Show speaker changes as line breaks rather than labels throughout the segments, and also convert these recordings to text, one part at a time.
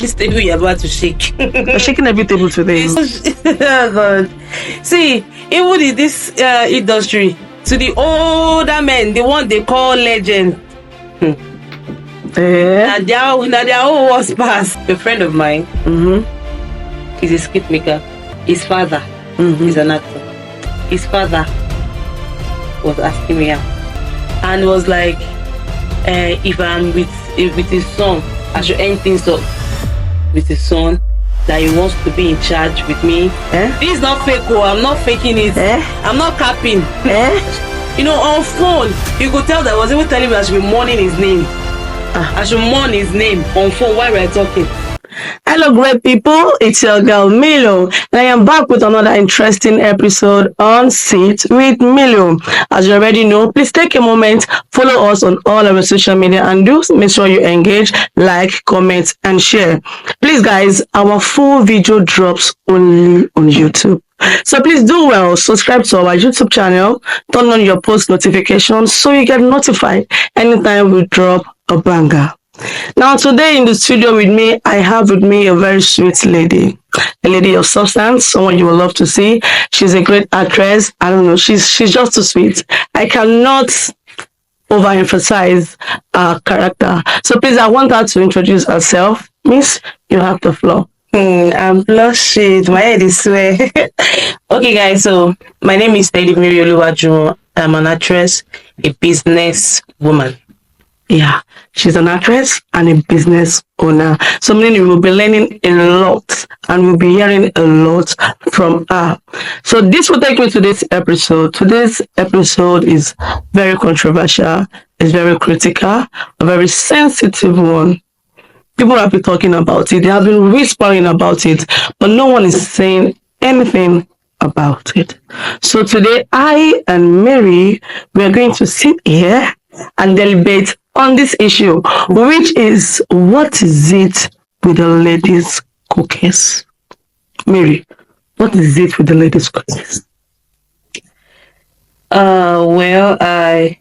This table you're about to shake.
You're shaking every table today.
Oh God. See, even in this industry, to the older men, the one they call legend. Now their own was past. A friend of mine, is a skit maker. His father is an actor. His father was asking me out, and was like, if I'm with his son, I should end things up with his son, that he wants to be in charge with me. This is not fake. I'm not faking it. I'm not capping. You know, on phone, you could tell that I was even telling me I should be mourning his name. I should mourn his name on phone while we're talking.
Hello, great people. It's your girl Milo, and I am back with another interesting episode on Sit with Milo. As you already know, please take a moment, follow us on all our social media, and do make sure you engage, like, comment, and share. Please, guys, our full video drops only on YouTube. So please do well, subscribe to our YouTube channel, turn on your post notifications so you get notified anytime we drop a banger. Now today in the studio with me, I have with me a very sweet lady, a lady of substance, someone you will love to see. She's a great actress. I don't know, she's just too sweet. I cannot overemphasize her character. So please, I want her to introduce herself. Miss, you have the floor.
I'm blushing. My head is swear. Okay, guys. So my name is Lady Mary Oluwajumo. I'm an actress, a business woman.
Yeah, she's an actress and a business owner. So meaning we will be learning a lot and we'll be hearing a lot from her. So this will take me to this episode. Today's episode is very controversial, it's very critical, a very sensitive one. People have been talking about it, they have been whispering about it, but no one is saying anything about it. So today, I and Mary, we are going to sit here and deliberate on this issue, which is, what is it with the ladies' cookies? Mary, what is it with the ladies' cookies?
Well, I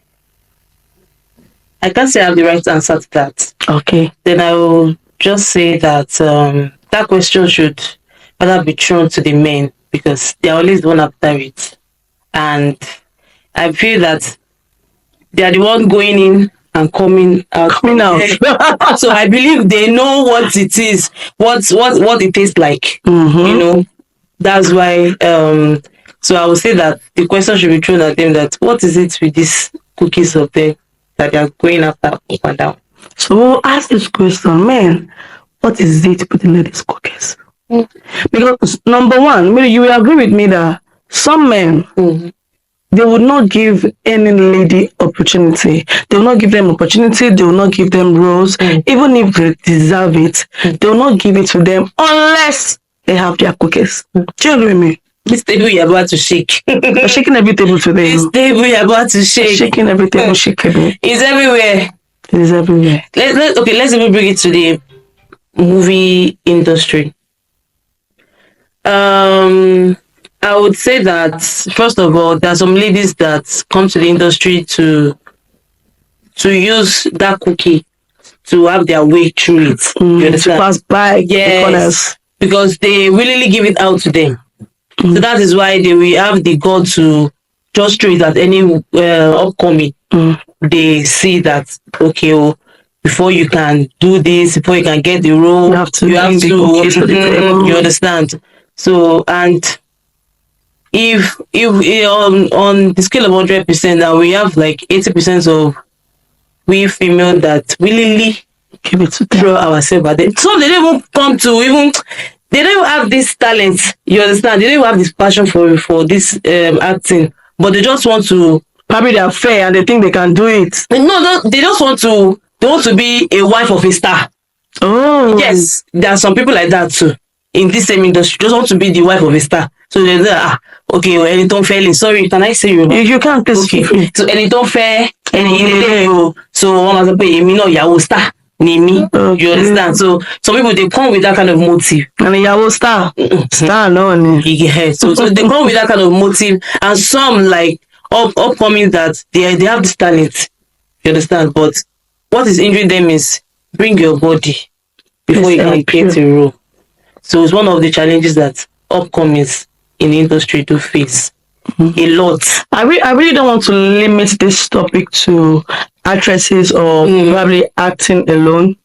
can't say I have the right answer to that.
Okay.
Then I will just say that that question should rather be thrown to the men, because they're always the one after it. And I feel that they are the one going in and coming out. So I believe they know what it is, what it tastes like. You know, that's why. So I would say that the question should be thrown at them: that what is it with these cookies of them that they are going after up and down?
So we'll ask this question, man. What is it with the ladies' cookies? Because number one, maybe you will agree with me that some men. They would not give any lady opportunity. They will not give them opportunity. They will not give them roles. Even if they deserve it, they will not give it to them unless they have their cookies. Do you agree with me?
This table you're about to shake.
You're shaking every table today.
This table you're about to shake.
Shaking every table, shaking.
It's everywhere.
It is everywhere.
Let's even bring it to the movie industry. I would say that, first of all, there are some ladies that come to the industry to use that cookie to have their way through it.
To pass by the corners.
Because they willingly give it out to them. So that is why they will have the God to just throw it at any upcoming. They see that, okay, well, before you can do this, before you can get the role, you have to you understand. So, and if on the scale of 100%, now we have like 80% of we female that willingly
give it to
throw ourselves at them. Some they don't even come to they don't have this talent. You understand? They don't have this passion for this acting, but they just want to.
Maybe they are fair and they think they can do it.
No, they just want to. They want to be a wife of a star.
Oh,
yes, there are some people like that too in this same industry. Just want to be the wife of a star. So they're like, okay, well, any don't fail. Sorry, can I say you?
You can't.
Okay. So any don't fail, any so one has to pay me no Yahoo star. Me. Okay. You understand? So some people they come with that kind of motive.
And Yahoo star. Star no.
Yeah. So they come with that kind of motive, and some like upcoming that they have this talent. You understand? But what is injuring them is bring your body. before you can
help
get a role. So it's one of the challenges that upcomings in the industry do face. A lot.
I really don't want to limit this topic to actresses or probably acting alone.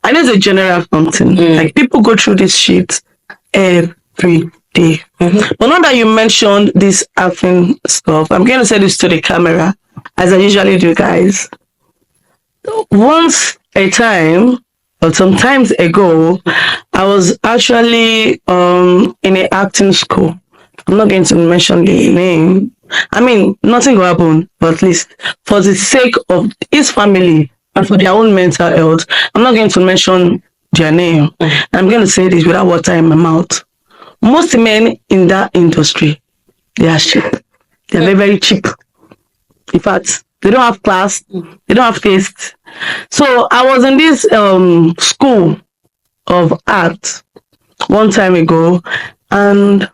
I know it's a general something. Like people go through this shit every day. But now that you mentioned this acting stuff, I'm going to say this to the camera, as I usually do, guys. Once a time, or some times ago, I was actually in an acting school. I'm not going to mention the name. I mean, nothing will happen, but at least for the sake of his family and for their own mental health, I'm not going to mention their name. I'm going to say this without water in my mouth. Most men in that industry, they are cheap. They're very, very cheap. In fact, they don't have class. They don't have taste. So I was in this school of art one time ago, and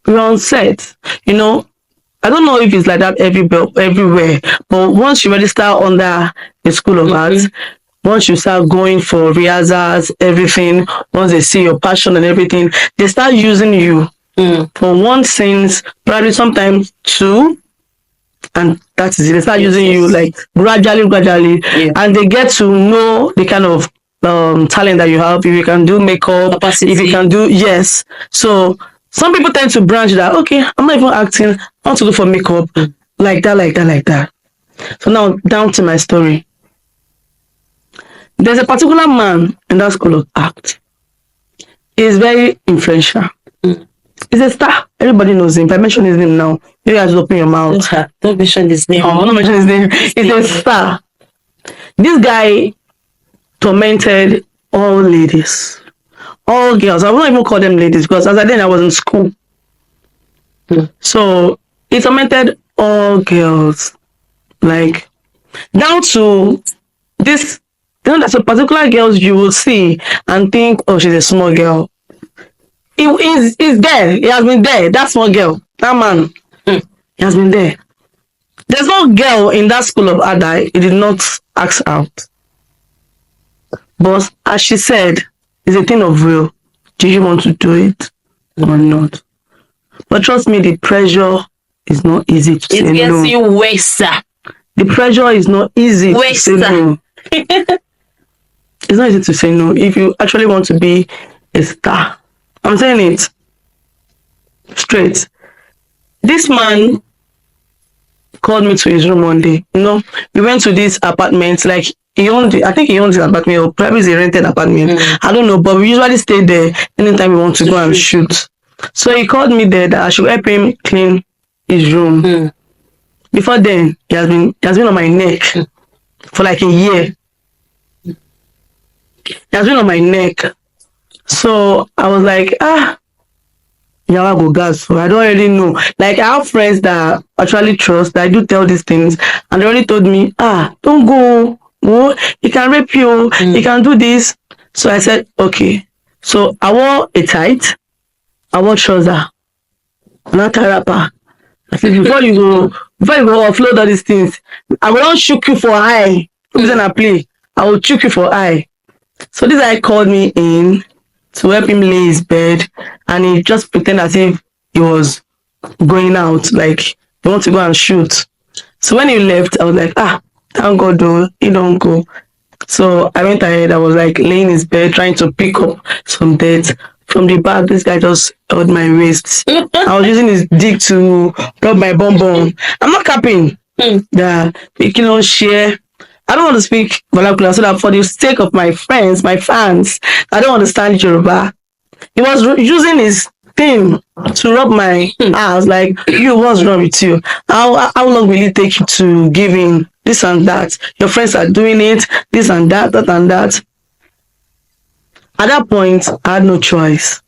we were on set. You know, I don't know if it's like that everywhere, but once you register under the school of art, once you start going for rehearsals, everything, once they see your passion and everything, they start using you for one scenes, probably sometimes two, and that is it. They start using you like gradually, and they get to know the kind of talent that you have. If you can do makeup,
Capacity.
if you can do so some people tend to branch that. Okay, I'm not even acting. I want to go for makeup, like that. So now down to my story. There's a particular man in that school of art. He's very influential. He's a star. Everybody knows him. If I mention his name now, you guys open your mouth.
Don't mention his name.
Oh, don't mention his name. He's a star. This guy tormented all ladies, all girls. I won't even call them ladies because as I was in school. So he tormented all girls, like down to this. You know, there's a particular girls you will see and think, oh, she's a small girl. He's there. He has been there. That small girl, that man, he has been there. There's no girl in that school of art that he did not ask out. But as she said, it's a thing of real. Do you want to do it or not? But trust me, the pressure is not easy to say no.
It gets you worse.
The pressure is not easy to say no. It's not easy to say no if you actually want to be a star. I'm saying it straight. This man called me to his room one day. You know, we went to this apartment. Like I think he owns an apartment, or probably it's a rented apartment. I don't know, but we usually stay there anytime we want to go and shoot. So he called me there that I should help him clean his room. Before then, he has been on my neck for like a year. He has been on my neck. So I was like, yeah, I go gas. So I don't really know. Like I have friends that I actually trust that I do tell these things, and they already told me, don't go. Oh, he can rape you. He can do this. So I said, okay. So I wore a tight. I wore trouser, not a rapper. I said, before you go offload all these things, I will not shoot you for eye. Reason I play, I will shoot you for eye. So this guy called me in to help him lay his bed, and he just pretended as if he was going out, like he wants to go and shoot. So when he left, I was like, thank God though, he don't go. So I went ahead, I was like laying in his bed, trying to pick up some dirt. From the back, this guy just held my wrist. I was using his dick to rub my bum bum. I'm not capping. Yeah, making on share. I don't want to speak vernacular, so that for the sake of my friends, my fans, I don't understand Yoruba. He was using his thing to rub my ass. Like, what's wrong with you? How long will it take you to give in this and that? Your friends are doing it, this and that and that. At that point, I had no choice.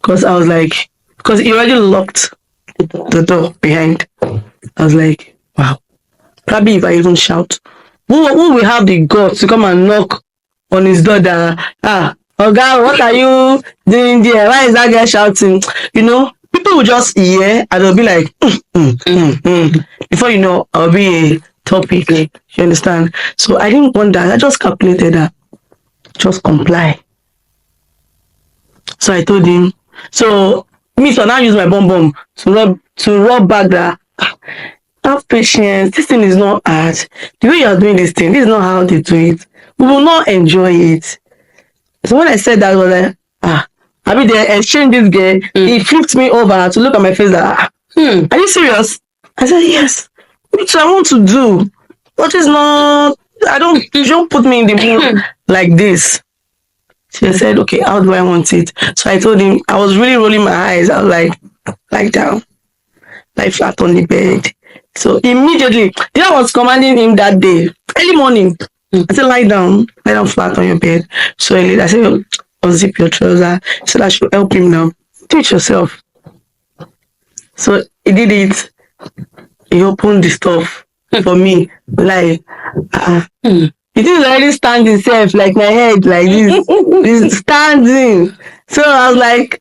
Because I was like, because he already locked the door behind. I was like, wow. Probably if I even shout, who will have the guts to come and knock on his door that, oh God, what are you doing there? Why is that guy shouting? You know, people will just hear and they'll be like, Before you know, I'll be a topic. You understand? So I didn't want that. I just calculated that. Just comply. So I told him. So me, so now use my bum to rub back that. Have patience. This thing is not hard. The way you are doing this thing, this is not how they do it. We will not enjoy it. So when I said that, I was like, I mean, they exchanged this girl. He flipped me over to look at my face. That, are you serious? I said, yes. Which I want to do. But it's not. You don't put me in the mood like this. She said, okay, how do I want it? So I told him, I was really rolling my eyes. I was like down, like flat on the bed. So immediately, I was commanding him that day, early morning. I said, lie down flat on your bed. So I said, unzip your trouser. He said, I should help him now. Do it yourself. So he did it. He opened the stuff for me. Like, he didn't already stand himself, like my head, like this. He's standing. So I was like,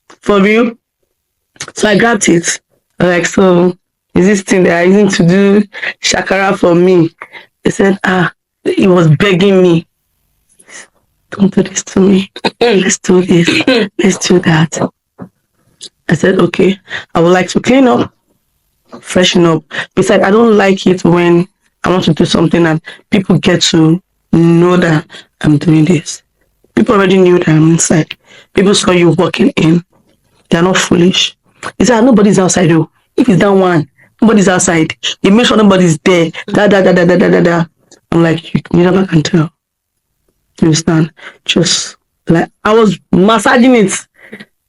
for real? So I grabbed it. Like, so is this thing they are using to do shakara for me? He said, he was begging me. Don't do this to me. Let's do this. Let's do that. I said, okay. I would like to clean up, freshen up. Besides, I don't like it when I want to do something and people get to know that I'm doing this. People already knew that I'm inside. People saw you walking in. They're not foolish. He said, nobody's outside though. If it's that one, nobody's outside. They make sure nobody's there. I'm like, you never can tell. You understand? Just like I was massaging it.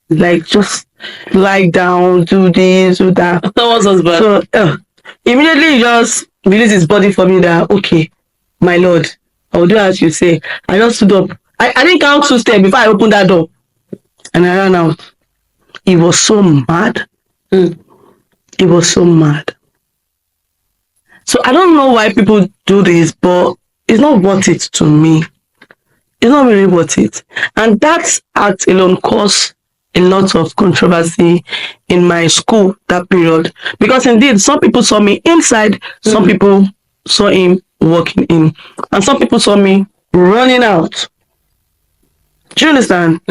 Like just lie down, do this, do that.
That was husband.
So immediately he just released his body for me that okay, my lord, I will do as you say. I just stood up. I didn't count 2 steps before I opened that door. And I ran out. He was so mad. He was so mad. So I don't know why people do this, but it's not worth it to me. It's not really worth it. And that act alone caused a lot of controversy in my school that period. Because indeed, some people saw me inside, some people saw him walking in, and some people saw me running out. Do you understand?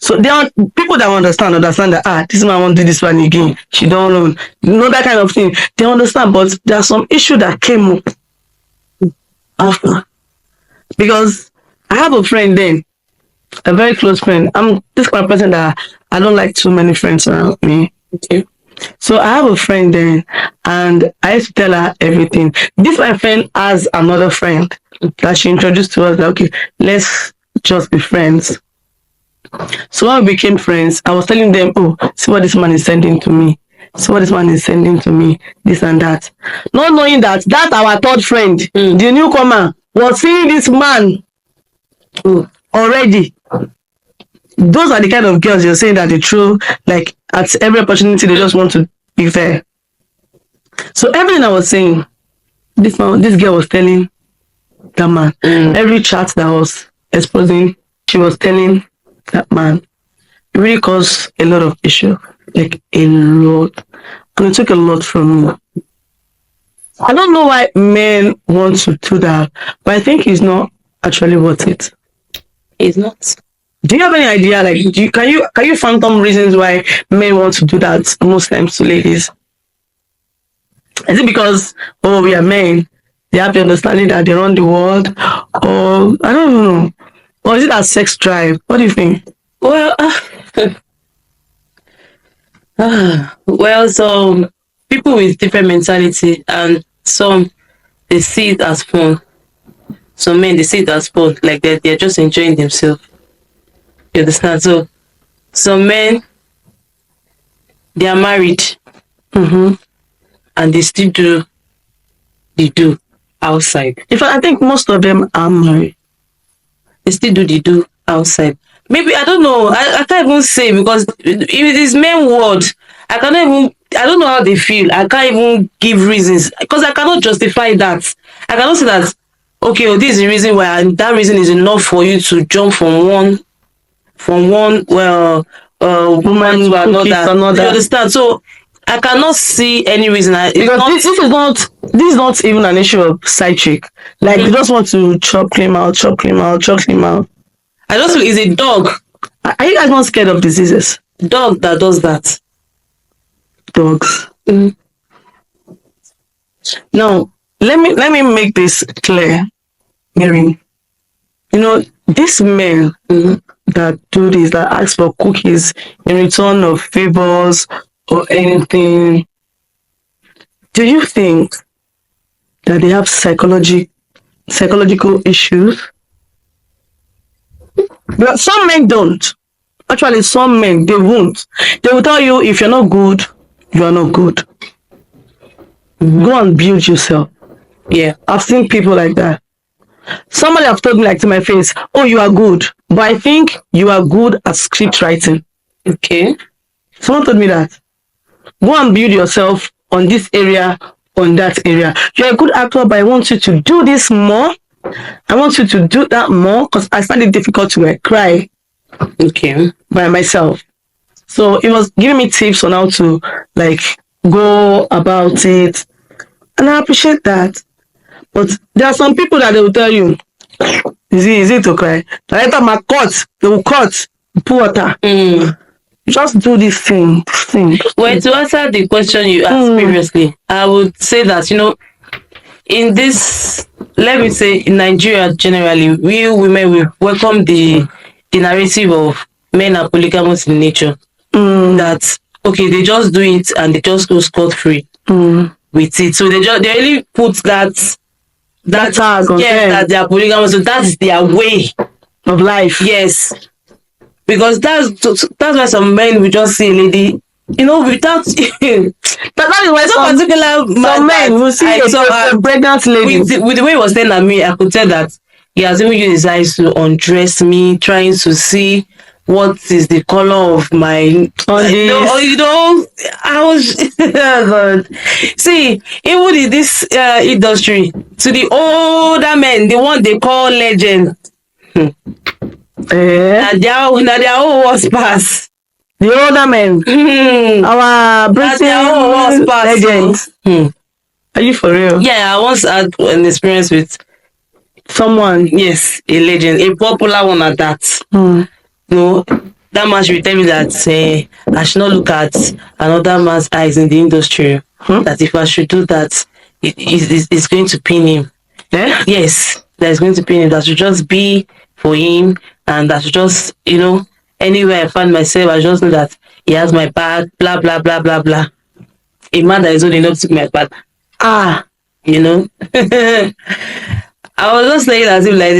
So there are people that understand that this man won't do this one again. She don't know that kind of thing. They understand, but there are some issues that came up after. Because I have a friend then, a very close friend. I'm this kind of person that I don't like too many friends around me. Okay. So I have a friend then, and I used to tell her everything. This my friend has another friend that she introduced to us. Like, okay, let's just be friends. So when we became friends, I was telling them, oh, see what this man is sending to me. See what this man is sending to me. This and that. Not knowing that our third friend, the newcomer, was seeing this man already. Those are the kind of girls you're saying that they throw, like, at every opportunity, they just want to be fair. So everything I was saying, this girl was telling that man. Every chat that was exposing, she was telling that man. It really caused a lot of issue, like a lot, and it took a lot from me. I don't know why men want to do that, but I think it's not actually worth it.
It's not.
Do you have any idea? Like, can you phantom reasons why men want to do that most times to ladies? Is it because we are men? They have the understanding that they run the world, or I don't know. Or is it a sex drive? What do you think?
Well, so people with different mentality, and some they see it as fun. Some men they see it as fun, like they're just enjoying themselves. You understand? So some men they are married, and they still do outside.
In fact, I think most of them are married.
They still do outside. Maybe I don't know. I can't even say, because if it is men word, I don't know how they feel. I can't even give reasons, because I cannot justify that. I cannot say that, okay, this is the reason why, and that reason is enough for you to jump from one woman to another. You understand? So I cannot see any reason.
Because this is not even an issue of side chick. Like, you just want to chop him out. I
I just feel it's a dog.
Are you guys not scared of diseases?
Dog that does that.
Dogs.
Mm.
Now, let me make this clear, Mary. You know, these men that do this, that ask for cookies in return of favors or anything, do you think that they have psychological issues? But some men don't. Actually, some men, they won't. They will tell you, if you're not good, you are not good. Go and build yourself.
Yeah.
I've seen people like that. Somebody have told me like to my face, oh, you are good, but I think you are good at script writing.
Okay.
Someone told me that. Go and build yourself on this area, on that area. You're a good actor, but I want you to do this more. I want you to do that more, because I find it difficult to cry
Okay.
by myself. So it was giving me tips on how to like go about it. And I appreciate that. But there are some people that they will tell you, is it to cry? Later my cut, they will cut, pour water. Just do this thing.
Well, to answer the question you asked previously, I would say that, in this, let me say, in Nigeria generally, we women, we welcome the narrative of men are polygamous in nature. That, okay, they just do it and they just go scot-free with it. So they really put that
tag on them.
that they are polygamous. So that's their way
Of life.
Yes. Because that's why some men will just see a lady, without
that is why
some particular
some men will see a pregnant lady.
With the way he was staring at me, I could tell that he has even used his eyes to undress me, trying to see what is the color of my I was see, even in this industry, to the older men, the one they call legend. Now their own was pass.
The older men, our British legends. Are you for real?
Yeah, I once had an experience with
someone.
Yes, a legend, a popular one at that. That man should tell me that I should not look at another man's eyes in the industry. That if I should do that, it's going to pain him. Yes, that's going to pain him. That should just be for him, and that should just, anywhere I find myself, I just know that he has my back, blah, blah, blah, blah, blah. A man that is old enough to my back. I was just saying as if like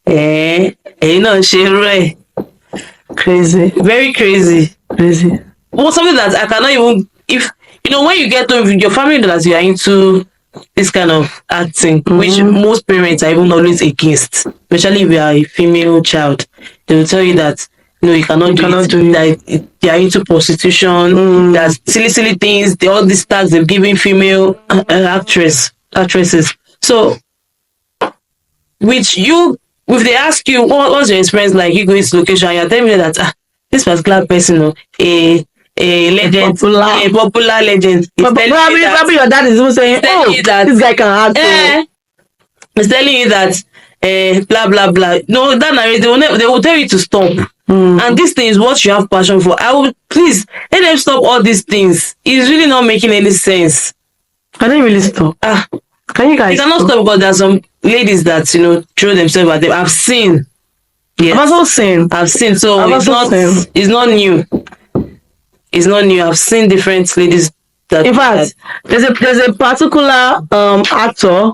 this, she
crazy.
Very crazy.
Crazy.
Well, something that I cannot even, if, when you get to your family knows that you are into this kind of acting, which most parents are even always against, especially if you are a female child. They will tell you that you cannot do it. That they are into prostitution, that silly things, all these tags they're giving female actresses. So if they ask you what's your experience like, you go to location and you're telling me that this particular person, a legend, a popular legend.
Probably your dad is even saying, this guy can act.
He's telling you that blah blah blah. No, that narrative they will tell you to stop. And this thing is what you have passion for. I will please let them stop all these things. It's really not making any sense.
Can they really stop? Can you guys?
You cannot stop because there are some ladies that throw themselves at them. I've seen.
Yes. I've also seen.
So it's not new. It's not new. I've seen different ladies that.
In fact, there's a particular actor.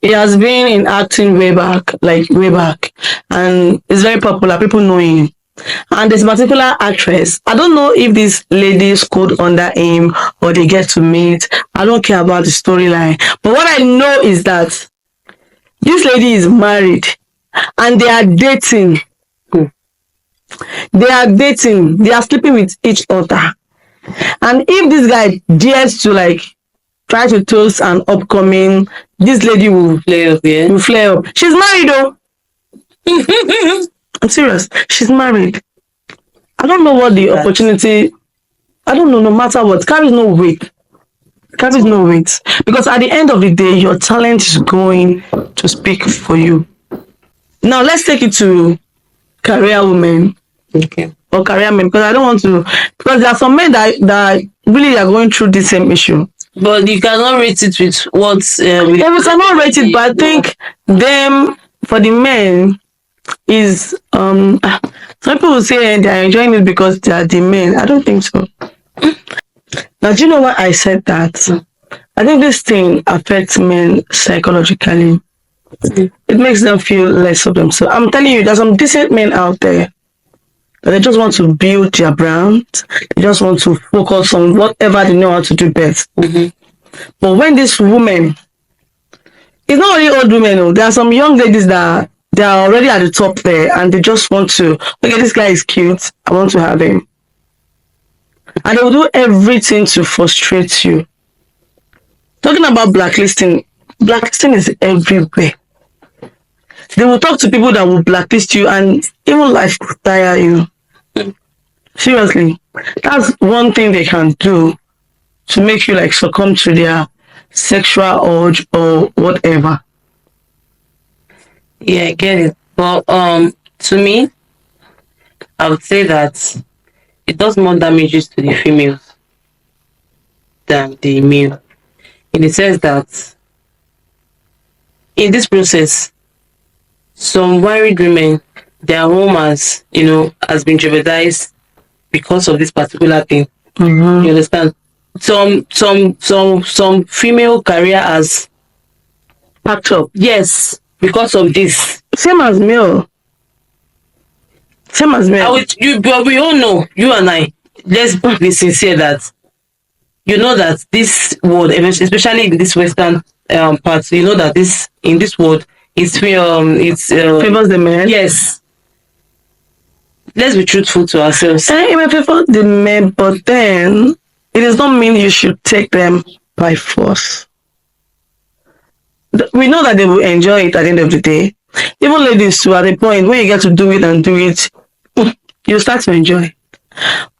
He has been in acting way back, and it's very popular. People know him. And this particular actress, I don't know if these ladies code under him or they get to meet. I don't care about the storyline. But what I know is that this lady is married and they are dating. They are dating. They are sleeping with each other. And if this guy dares to try to toast an upcoming, this lady will flare up. She's married though. I'm serious. She's married. I don't know what the opportunity. I don't know. No matter what, carries no weight. Carries no weight, because at the end of the day, your talent is going to speak for you. Now let's take it to career women
Okay.
or career men, because I don't want to, because there are some men that really are going through the same issue.
But you cannot rate it with what.
Yeah, we cannot rate it, but I think them for the men is some people will say they are enjoying it because they are the men. I don't think so. Now, do you know why I said that? I think this thing affects men psychologically. It makes them feel less of themselves. I'm telling you, there's some decent men out there that they just want to build their brand. They just want to focus on whatever they know how to do best. But when this woman, it's not only old women, oh, there are some young ladies that they are already at the top there and they just want to, okay, this guy is cute, I want to have him. And they will do everything to frustrate you. Talking about blacklisting is everywhere. They will talk to people that will blacklist you and even life will tire you. Seriously. That's one thing they can do to make you like succumb to their sexual urge or whatever.
Yeah, I get it. But to me, I would say that it does more damages to the females than the male. In the sense that in this process, some married women, their romance, has been jeopardized because of this particular thing. You understand? Some female career has packed up. Yes, because of this.
Same as male.
But we all know, you and I, let's be sincere that you know that this world, especially in this Western part, you know that in this world, it's
favors the men.
Yes. Let's be truthful to ourselves.
It may favor the men, but then it does not mean you should take them by force. We know that they will enjoy it at the end of the day. Even ladies too, at the point when you get to do it, you start to enjoy.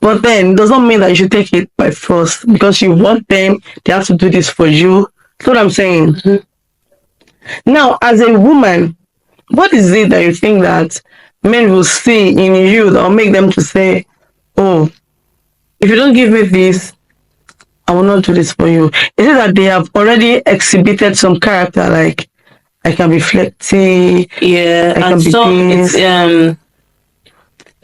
But then it does not mean that you should take it by force because you want them, they have to do this for you. That's what I'm saying. Now, as a woman, what is it that you think that men will see in you that will make them to say, oh, if you don't give me this, I will not do this for you? Is it that they have already exhibited some character, like I can be flirty,
yeah,
I can be this?
It's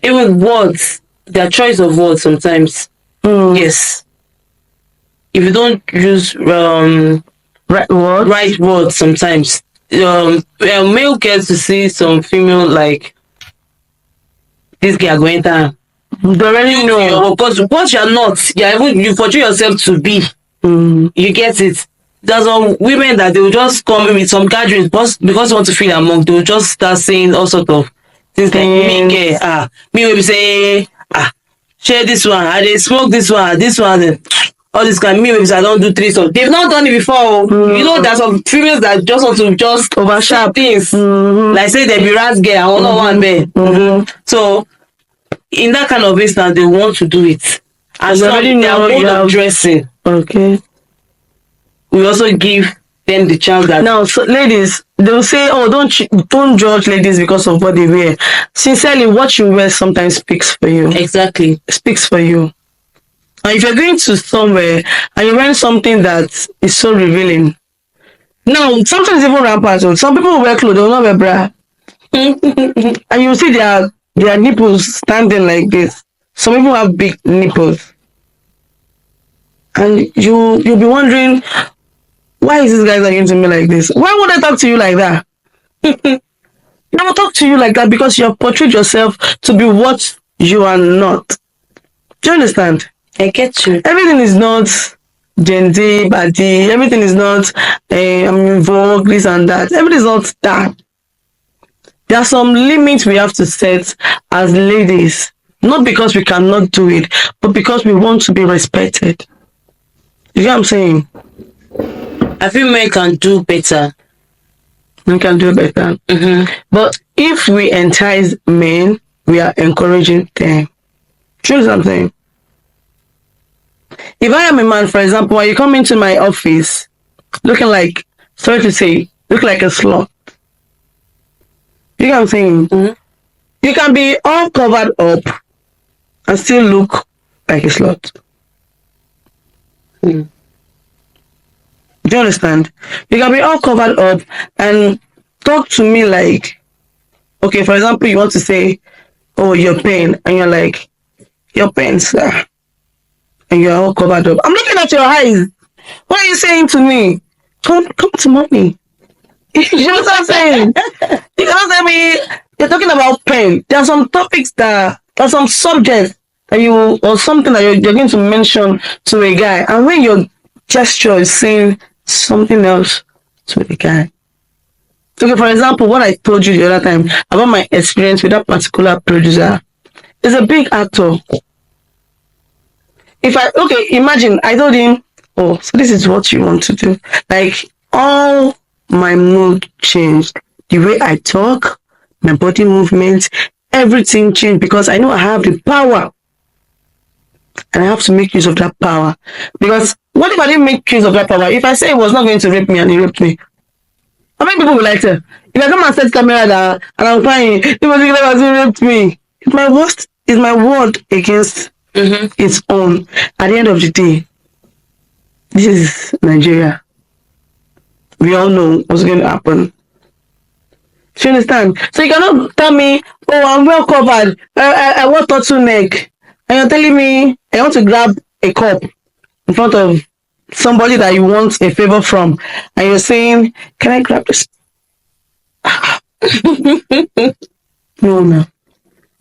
even words, their choice of words sometimes. Yes. If you don't use right words sometimes, male gets to see some female like this girl going down.
They already know.
Because what you're not, you portray yourself to be. You get it. There's some women that they will just come with some gatherings because they want to feel among. They will just start saying all sort of things like me will be say share this one, I dey smoke this one, all this kind. Me will be say I don't do threesome. They've not done it before. You know, there's some females that just want to just overshape things. Like say they be rat girl and one bed. So in that kind of instance, they want to do it. And so they are mode of dressing.
Okay.
We also give them the chance that
now, so ladies, they'll say, oh, don't judge ladies because of what they wear. Sincerely, what you wear sometimes speaks for you.
Exactly.
Speaks for you. And if you're going to somewhere and you're wearing something that is so revealing, now sometimes even rampant, some people wear clothes, they will not wear bra. And you see their nipples standing like this. Some people have big nipples. And you'll be wondering, why is this guy talking to me like this? Why would I talk to you like that? I will talk to you like that because you have portrayed yourself to be what you are not. Do you understand?
I get you.
Everything is not Gen Z, body. Everything is not I'm in vogue, this and that. Everything is not that. There are some limits we have to set as ladies. Not because we cannot do it, but because we want to be respected. You know what I'm saying?
I feel men can do better.
We can do better. But if we entice men, we are encouraging them. Do you know what I'm saying? If I am a man, for example, when you come into my office looking like, sorry to say, look like a slut. You know what I'm saying? You can be all covered up and still look like a slut.
Mm.
Do you understand? You can be all covered up and talk to me like, okay, for example, you want to say, oh, your pain, and you're like, your pain, sir, and you're all covered up. I'm looking at your eyes. What are you saying to me? Come to mommy. You know what I'm saying? You cannot tell me you're talking about pain. There are some topics there are some subjects that you or something that you're going to mention to a guy, and when your gesture is saying something else to the guy. Okay, for example, what I told you the other time about my experience with that particular producer is a big actor. If I imagine I told him, oh, so this is what you want to do. Like all my mood changed. The way I talk, my body movements, everything changed because I know I have the power. And I have to make use of that power. Because what if I didn't make use of that power? If I say he was not going to rape me and he raped me, how many people will like to? If I come and set camera down and I'm crying, he was raped me. It's my word against its own. At the end of the day, this is Nigeria. We all know what's going to happen. Do you understand? So you cannot tell me, oh, I'm well covered. I want turtleneck. And you're telling me I want to grab a cup in front of somebody that you want a favor from. And you're saying, can I grab this? No.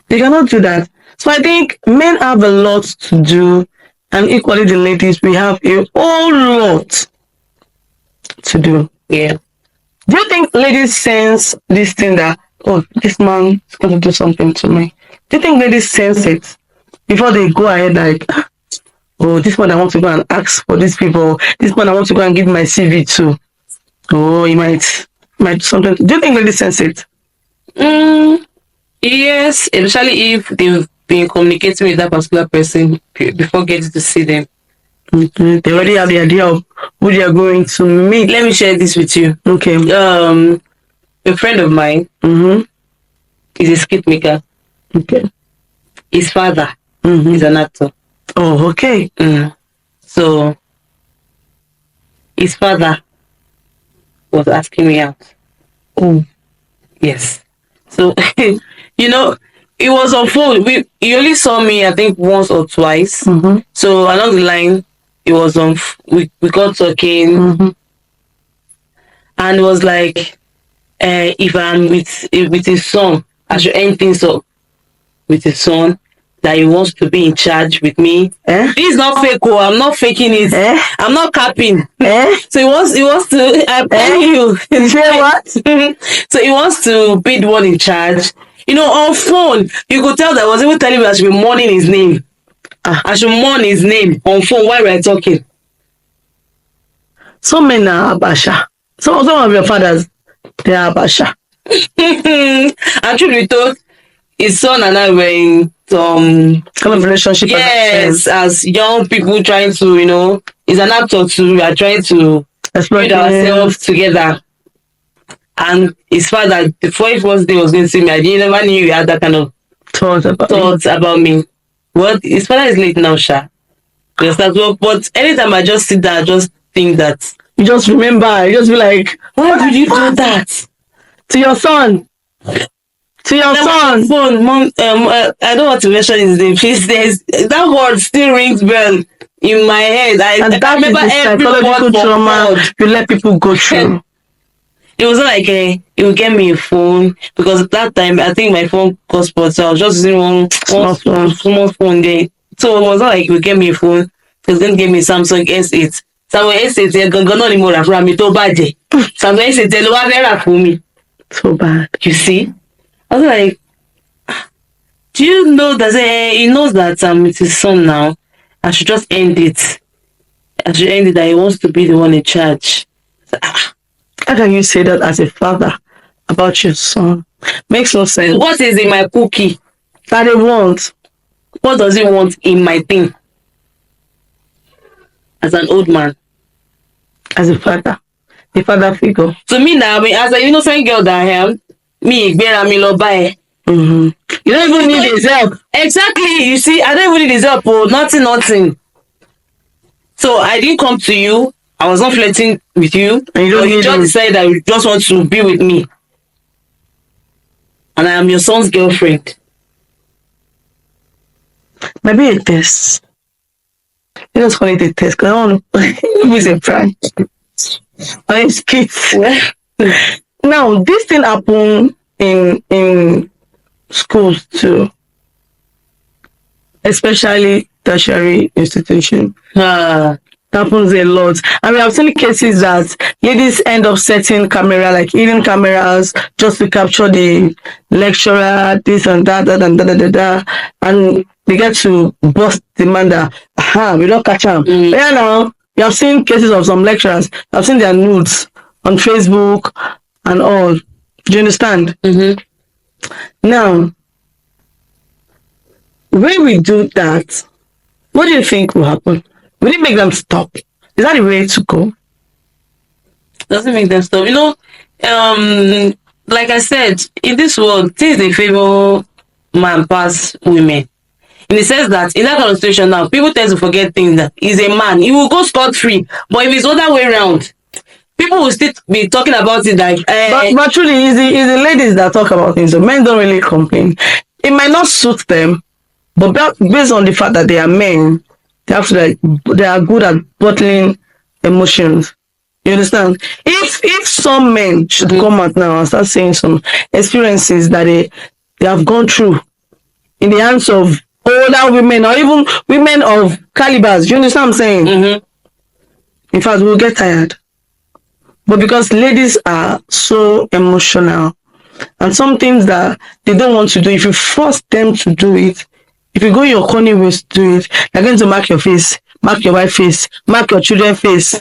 They cannot do that. So I think men have a lot to do, and equally the ladies, we have a whole lot to do.
Yeah.
Do you think ladies sense this thing that, oh, this man is going to do something to me? Do you think ladies sense it before they go ahead like, oh, this one I want to go and ask for these people, this one I want to go and give my CV to? Oh, he might do something. Do you think ladies sense it?
Yes, especially if they've been communicating with that particular person before getting to see them.
Okay. They already have the idea of who they are going to meet.
Let me share this with you.
Okay.
A friend of mine is a skit maker.
Okay.
His father is an actor.
Oh, okay.
So his father was asking me out.
Oh,
yes. So you know, it was on phone. He only saw me, I think, once or twice. So along the line, it was on. We got talking, and it was like, if I'm with his son, I should end things up with his son. That he wants to be in charge with me. This is not fake. Oh, I'm not faking it. I'm not capping. So he wants to. I'm telling you.
You say what?
So he wants to be the one in charge. You know, on phone, you could tell that I was even telling me I should be mourning his name. I should mourn his name on phone while we're talking.
Some men are Abasha. Some of your fathers, they are Abasha.
And truth be told, his son and I were in some
kind of relationship.
Yes, as young people trying to, you know, he's an actor too. We are trying to build ourselves together. And his father, the first day was going to see me, I never knew he had that kind of thoughts about me. Well, his father is late now, Sha. But anytime I just sit down, I just think that.
You just remember, you just be like,
why did you do that?
To your son. To your son.
Phone, Mom, I don't want to mention his name. Please, that word still rings bell in my head. I remember every word trauma
you let people go through.
It was like he would get me a phone because at that time I think my phone cost but so I was just using one small phone there. So it was not like he would get me a phone. He was going to give me Samsung S8. Samsung S8 yẹn gangan náà ni mo rà fúnra mi tó bàjẹ́. Samsung S8 yẹn ló wá fẹ́ rà fún mi.
So bad.
You see? I was like, do you know that he knows that it's his son now? I should just end it. I should end it that he wants to be the one in charge.
How can you say that as a father about your son? Makes no sense.
What is in my cookie
that he wants?
What does he want in my thing? As an old man.
As a father figure.
To me now, as an innocent girl that I am, me ìgbéra mi lọ bá ẹ
You don't even need his help.
Exactly. You see, I don't even need his help. Oh, nothing. So I didn't come to you. I was not flirting with you.
And you don't
but you
need
just
him.
decided that you just want to be with me. And I am your son's girlfriend.
Maybe a test. You just call it a test. Because I want to. It's a prank. I'm scared. Now, this thing happen in schools too, especially tertiary institution. Happens a lot, and we have seen cases that ladies end up setting camera, like hidden cameras, just to capture the lecturer, this and that, and they get to bust the man that we don't catch him. Yeah, now you have seen cases of some lecturers. I've seen their nudes on Facebook and all. Do you understand? Now, when we do that, what do you think will happen? Will it make them stop? Is that the way to go?
Doesn't make them stop. Like I said, in this world, things they favor man pass women. In the sense that in that kind of situation now, people tend to forget things that he's a man. He will go scot-free. But if it's other way around, people will still be talking about it like
but truly it's the ladies that talk about things. So men don't really complain. It might not suit them, but based on the fact that they are men, they have to they are good at bottling emotions. You understand? If some men should come out now and start saying some experiences that they have gone through in the hands of older women or even women of calibers, you understand what I'm saying? In fact, we'll get tired. But because ladies are so emotional and some things that they don't want to do, if you force them to do it, if you go your corny ways to do it, you're going to mark your face, mark your wife's face, mark your children's face.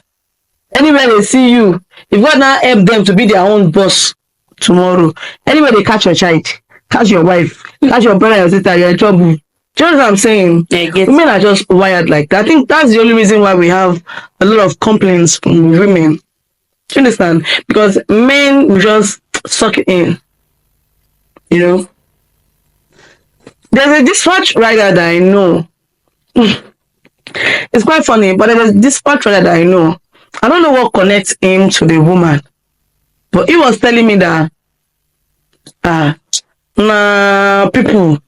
Anywhere they see you, if God now help them to be their own boss tomorrow, anywhere they catch your child, catch your wife, catch your brother, your sister, you're in trouble. Do you know what I'm saying? Women are just wired like that. I think that's the only reason why we have a lot of complaints from women. Do you understand? Because men will just suck it in. You know? There's a dispatch rider that I know. It's quite funny, but there's a dispatch rider that I know. I don't know what connects him to the woman. But he was telling me that people,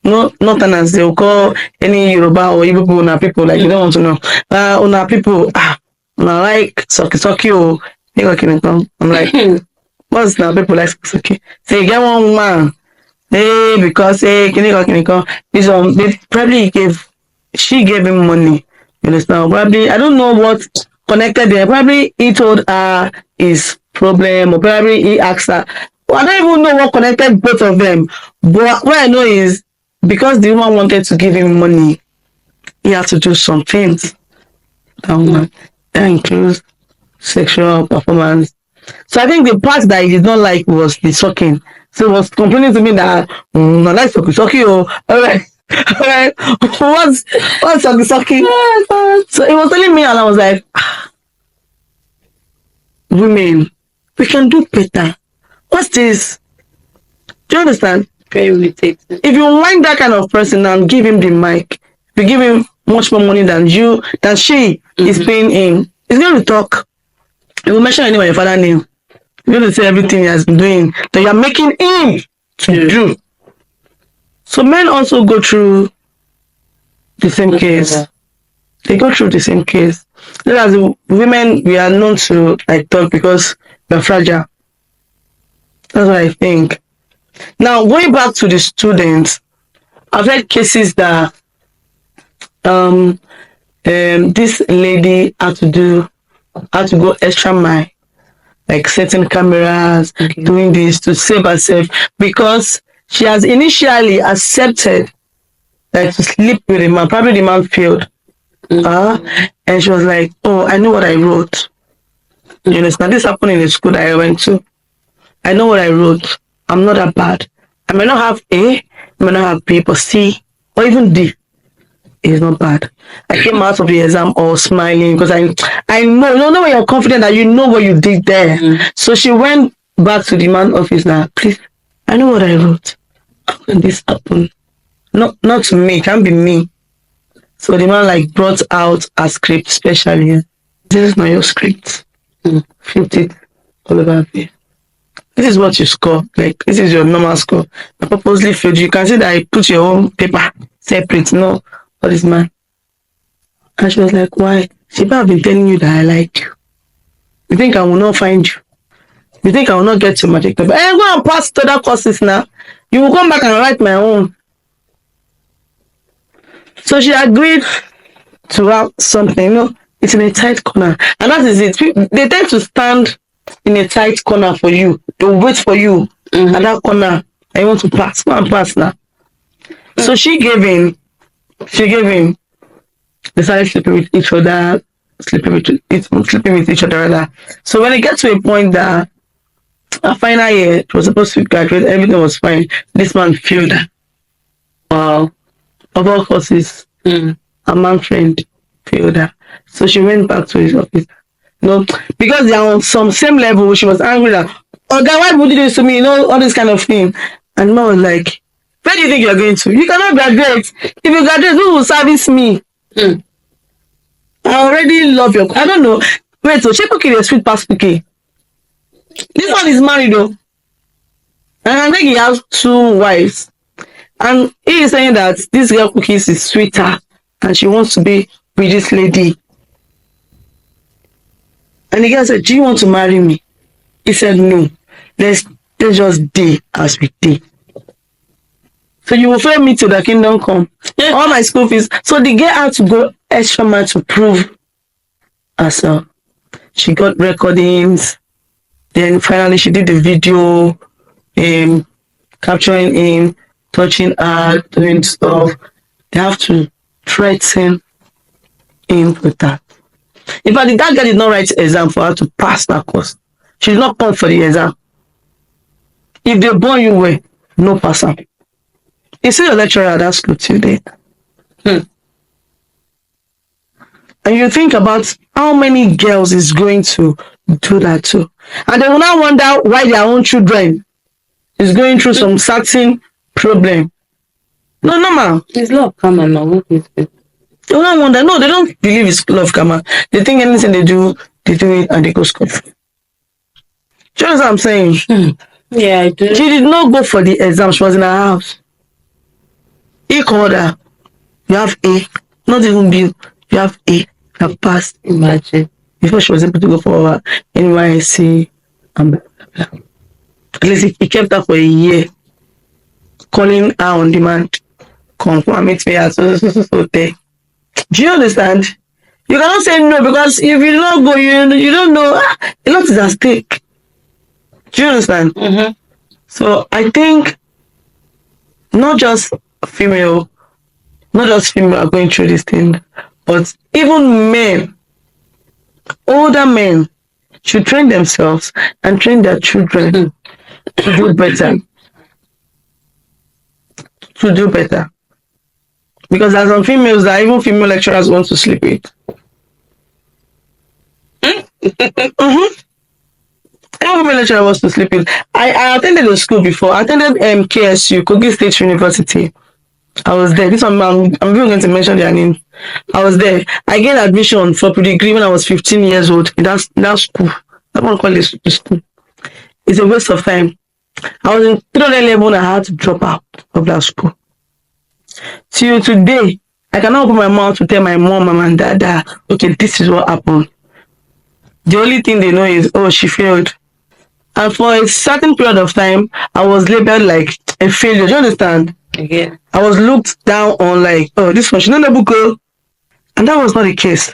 not tenants, they will call any Yoruba or Igbo people, people like you don't want to know. People, like Soki or I'm like, what's now people like Soki? Say, you get one woman. Hey, because hey, this one, she gave him money. You understand? Probably, I don't know what connected there. Probably he told her his problem, or probably he asked her. Well, I don't even know what connected both of them. But what I know is because the woman wanted to give him money, he had to do some things. That includes sexual performance. So I think the part that he did not like was the sucking. So he was complaining to me that I like sucking. Alright. What's sucking? So he was telling me and I was like, women, we can do better. What's this? Do you understand?
Very irritating.
If you want that kind of person and give him the mic, you give him much more money than she is paying him, he's going to talk. He will mention anyway your father's name. You're going to say everything he has been doing that you're making him to do. So men also go through the same case. They go through the same case. As women, we are known to talk because we're fragile. That's what I think. Now, going back to the students, I've had cases that this lady had to go extra mile, like setting cameras, doing this to save herself because she has initially accepted to sleep with a man. Probably the man failed. And she was like, oh, I know what I wrote. You understand? This happened in the school that I went to. I know what I wrote. I'm not that bad. I may not have A, I may not have B, but C, or even D is not bad. I came out of the exam all smiling because I know when you're confident that you know what you did there. So she went back to the man office now, please, I know what I wrote. how can this happen? Not to me, it can't be me. So the man like brought out a script specially. This is not your script. Flipped it all over there. This is what you score. Like, this is your normal score. I purposely failed you. You can see that I put your own paper separate. No, for this man. And she was like, why? She have been telling you that I like you. You think I will not find you? You think I will not get your magic paper? Hey, go and pass to other courses now. You will come back and write my own. So she agreed to have something, it's in a tight corner. And that is it. They tend to stand in a tight corner for you. They'll wait for you at that corner. I want to pass. Go and pass now. So she gave in. They started sleeping with each other. Sleeping with each other rather. So when it gets to a point that our final year, it was supposed to graduate, everything was fine. This man failed her. Wow. Of all courses, a man friend failed her. So she went back to his office. Because they are on some same level, she was angry that, oh God, why would you do this to me? All this kind of thing. And the man was like, where do you think you're going to? You cannot graduate. If you graduate, who will service me? I already love your... I don't know. Wait, so she cookie is sweet past cookie. This one is married though. And I think he has 2 wives. And he is saying that this girl cookies is sweeter and she wants to be with this lady. And the girl said, do you want to marry me? He said, no. Let's just date as we date. So you will fail me till the kingdom come. All my school fees. So the girl had to go extra mile to prove herself. She got recordings. Then finally she did the video, capturing him, touching her, doing stuff. They have to threaten him with that. In fact, that girl did not write exam for her to pass that course. She did not come for the exam. If they born you well, no pass her. You see your lecturer at that school today. And you think about how many girls is going to do that too. And they will now wonder why their own children is going through some certain problem. No, man.
It's love karma now.
They will not wonder. No, they don't believe it's love karma. They think anything they do it and they go scot free. Do you know what I'm saying?
Yeah, I do.
She did not go for the exam. She was in her house. He called her. You have A. Not even B. You have A. You have passed.
Imagine.
Before she was able to go for NYC and blah, blah, blah. At least he kept her for a year, calling her on demand. Come and meet me at so there. Do you understand? You cannot say no because if you don't go, you don't know. A lot is at stake. Do you understand? So I think not just female are going through this thing, but even men, older men, should train themselves and train their children to do better. Because there are some females that even female lecturers want to sleep with. Every female lecturer wants to sleep with. I attended a school before. I attended KSU, Kogi State University. I was there. This one, I'm even going to mention their name. I was there. I gained admission for pre-degree when I was 15 years old in that school. I don't want to call it school. It's a waste of time. I was in 300 level and I had to drop out of that school. Till today, I cannot open my mouth to tell my mom and my dad that, okay, this is what happened. The only thing they know is, oh, she failed. And for a certain period of time, I was labeled like a failure. Do you understand?
Again.
I was looked down on like, oh, this one, she's not able to go. And that was not the case.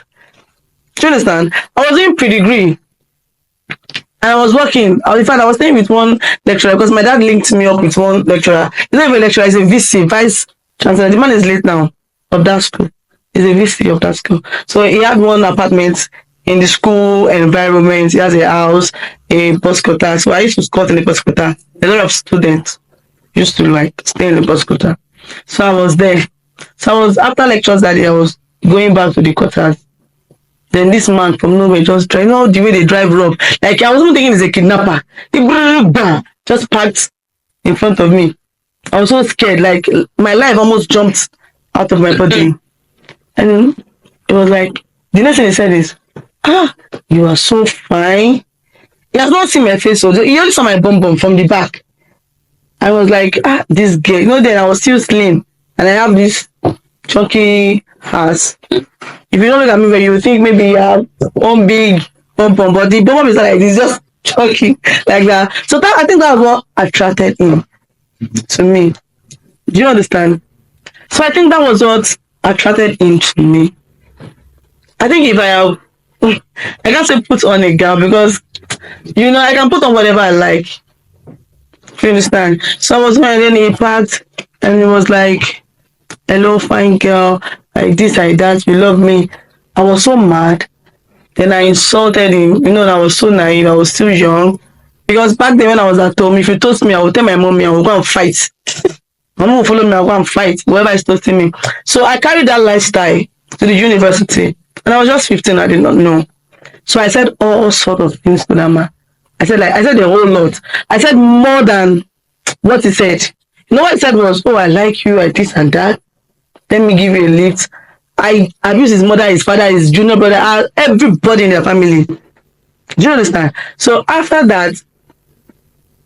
Do you understand? I was doing pre-degree. And I was working. In fact, I was staying with one lecturer because my dad linked me up with one lecturer. He's not even a lecturer, he's a VC, vice chancellor. The man is late now of that school. He's a VC of that school. So he had one apartment in the school environment. He has a house, a bus quarter. So I used to squat in the bus quarter. A lot of students used to like stay in the bus quarter. So I was there. So I was, after lectures that day, I was going back to the quarters. Then this man from nowhere just drive, the way they drive rough. Like I wasn't thinking he's a kidnapper. He just parked in front of me. I was so scared, like my life almost jumped out of my body. And it was like, the next thing he said is, you are so fine. He has not seen my face, so he only saw my bum bum from the back. I was like, this girl. You know, then I was still slim, and I have this chunky ass. If you don't look at me, well, you would think maybe you have one big bum bum, but the bum bum is not like this, just chunky like that. So that, I think that was what attracted him to me. Do you understand? So I think that was what attracted him to me. I think if I have, I can't say put on a gown because, you know, I can put on whatever I like. You understand? So I was wearing a part and it was like, hello, fine girl, like this, like that, you love me. I was so mad. Then I insulted him. You know, I was so naive, I was still young. Because back then when I was at home, if you toast me, I would tell my mommy, I would go and fight. My mom will follow me, I'll go and fight, whoever is toasting me. So I carried that lifestyle to the university. And I was just 15, I did not know. So I said all sorts of things to that man. I said a whole lot. I said more than what he said. You know what he said was, I like you, like this and that. Let me give you a lift. I abused his mother, his father, his junior brother, everybody in their family. Do you understand? So after that,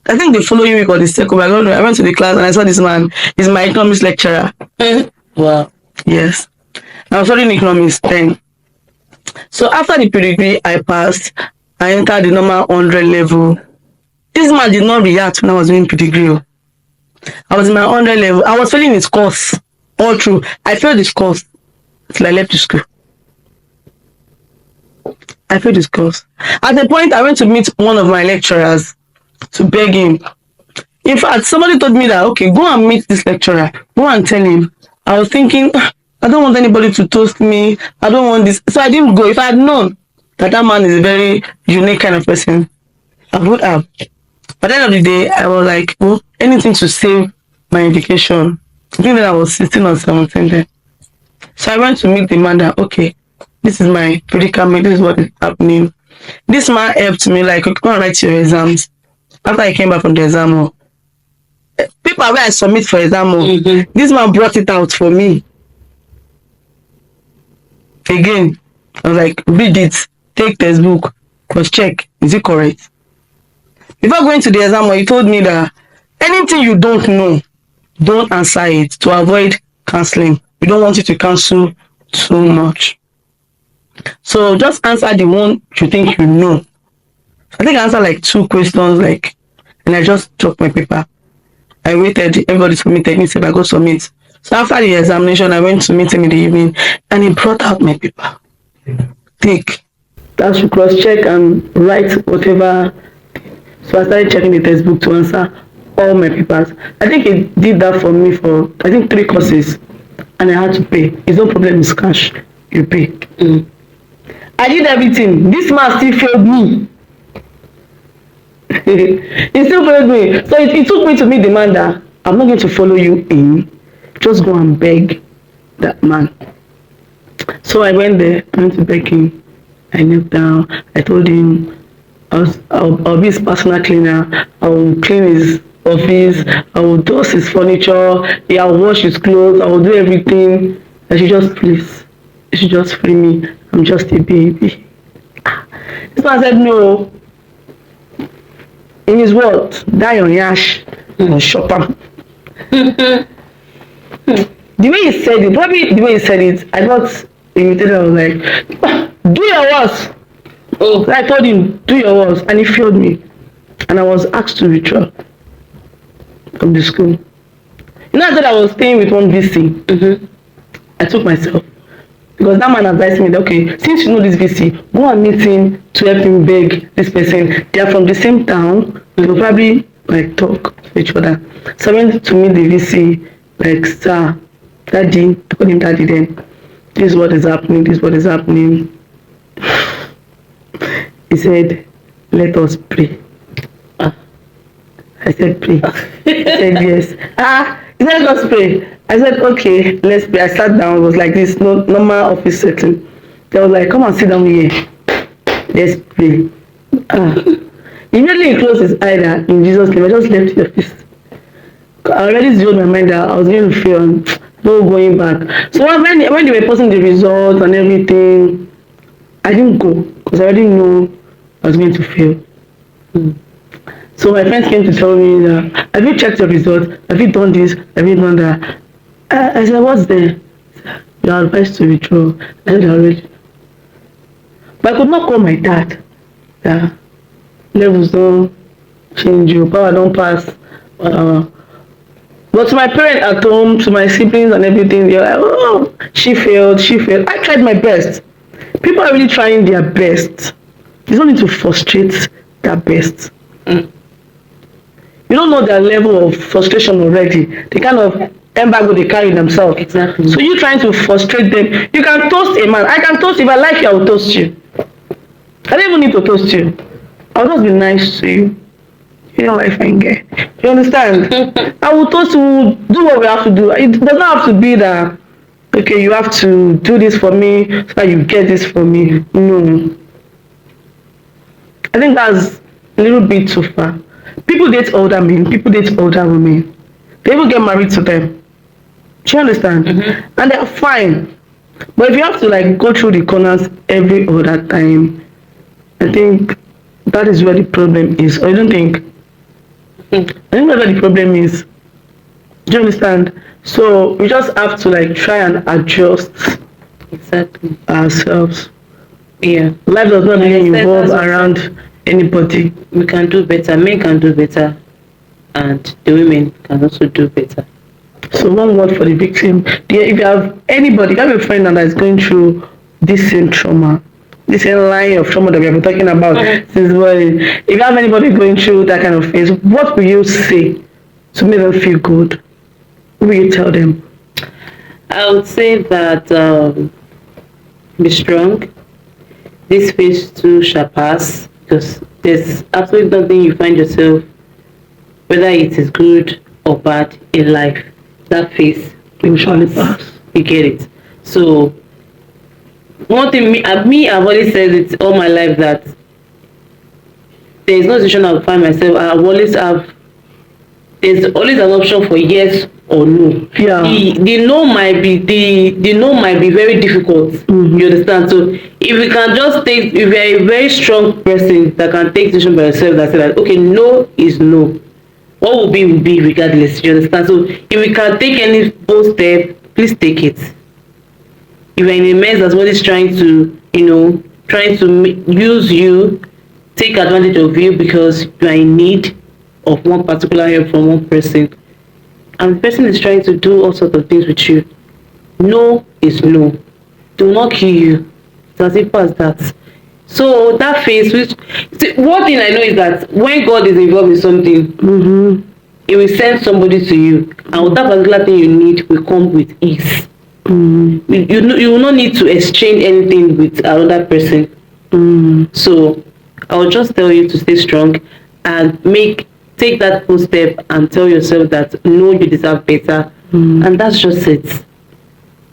I think the following week or the second week, I don't know, I went to the class and I saw this man. He's my economics lecturer.
Wow.
Yes. I was studying economics then. So after the pre-degree, I passed. I entered the normal 100 level. This man did not react when I was doing pre-degree. I was in my 100 level. I was failing his course all through. I failed his course till I left the school. I failed his course. At the point, I went to meet one of my lecturers to beg him. In fact, somebody told me that, okay, go and meet this lecturer. Go and tell him. I was thinking, I don't want anybody to toast me. I don't want this. So I didn't go. If I had known that man is a very unique kind of person, I would have. By the end of the day, I was like, anything to save my education. I think that I was 16 or 17 then. So I went to meet the man that, okay, this is my predicament, this is what is happening. This man helped me, like, go and write your exams. After I came back from the exam, paper where I submit for exam, this man brought it out for me. Again, I was like, read it, take textbook, cross check, is it correct? Before going to the exam, he told me that anything you don't know, don't answer it to avoid cancelling. We don't want you to cancel too much. So just answer the one you think you know. I think I answered like 2 questions, and I just dropped my paper. I waited, everybody submitted, me said I go submit. So after the examination, I went to meet him in the evening, and he brought out my paper. Take. That should cross-check and write whatever. So I started checking the textbook to answer all my papers. I think he did that for me for, 3 courses, and I had to pay. It's no problem, it's cash. You pay. I did everything. This man still failed me. He still failed me. So it took me to meet the man that I'm not going to follow you in. Just go and beg that man. So I went there, I went to beg him. I knelt down. I told him I'll be his personal cleaner. I will clean his office. I will dust his furniture. I'll wash his clothes. I will do everything. I should just please. You should just free me. I'm just a baby. This man said no. In his words, die on yash and shop him. The way he said it, probably the way he said it, I got irritated. I was like, do your worst. So I told him, do your worst, and he failed me. And I was asked to withdraw from the school. You know, I thought I was staying with one VC. I took myself. Because that man advised me that, okay, since you know this VC, go and meet him to help him beg this person. They are from the same town. They'll probably talk to each other. So I went to meet the VC, sir, daddy, I called him daddy then. This is what is happening, this is what is happening. He said, let us pray. I said, pray. He said, yes. He said, let us pray. I said, okay, let's pray. I sat down. It was like this normal office setting. They was like, come and sit down here. Let's pray. Immediately he closed his eye in Jesus' name. I just left the office. I already zeroed my mind that I was going to fail and no going back. So when they were posting the results and everything, I didn't go because I already knew I was going to fail. So my friends came to tell me that, have you checked your results? Have you done this? Have you done that? I said, what's there? You are advised to withdraw. I said, already. But I could not call my dad. Yeah. Levels don't change you. Power don't pass. But to my parents at home, to my siblings and everything, they're like, oh, she failed. I tried my best. People are really trying their best. You don't need to frustrate their best. You don't know their level of frustration already. The kind of embargo they carry themselves.
Exactly.
So you trying to frustrate them. You can toast a man. I can toast. If I like you, I will toast you. I don't even need to toast you. I'll just be nice to you. You know, my fine girl. You understand? I will toast you, do what we have to do. It doesn't have to be that, okay, you have to do this for me so that you get this for me. No. I think that's a little bit too far. People date older men, people date older women. They even get married to them. Do you understand? And they're fine. But if you have to like go through the corners every other time, I think that is where the problem is. Or you don't think? I think that's where the problem is. Do you understand? So we just have to like try and adjust
Exactly.
ourselves.
Yeah.
Life does not really involve
that's
around anybody.
We can do better. Men can do better, and the women can also do better.
So one word for the victim. If you have anybody, if you have a friend that is going through this same trauma, this same line of trauma that we have been talking about since morning, if you have anybody going through that kind of phase, what will you say to make them feel good? What will you tell them?
I would say that be strong. This phase too shall pass, because there's absolutely nothing you find yourself, whether it is good or bad in life, that phase will
Surely pass.
You get it. So one thing, I've always said it all my life, that there is no situation I'll find myself. There's always an option for yes or no.
Yeah.
The no might be very difficult. You understand? So if we can just take, if you're a very strong person that can take decision by yourself, that say that okay, no is no. What will be regardless. You understand? So if we can take any bold step, please take it. If you're in a mess that's always trying to use you, take advantage of you because you are in need of one particular help from one person, and the person is trying to do all sorts of things with you, no is no. Do not kill you. It's as simple as that. So that phase, one thing I know is that when God is involved in something, He will send somebody to you, and that particular thing you need will come with ease. You will not need to exchange anything with another person. So I will just tell you to stay strong and take that first step and tell yourself that no, you deserve better, and that's just it.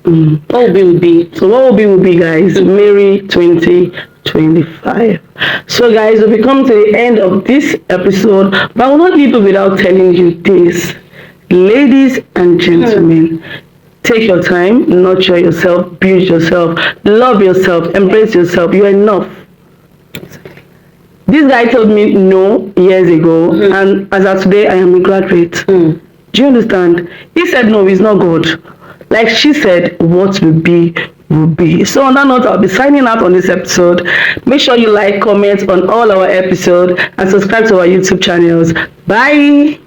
What will be.
So what will be, guys? Mary 2025. So guys, we've come to the end of this episode, but I will not leave you without telling you this. Ladies and gentlemen, take your time, nurture yourself, build yourself, love yourself, embrace yourself. You're enough. This guy told me no years ago, and as of today, I am a graduate. Do you understand? He said no, he's not God. Like she said, what will be, will be. So on that note, I'll be signing out on this episode. Make sure you like, comment on all our episodes, and subscribe to our YouTube channels. Bye.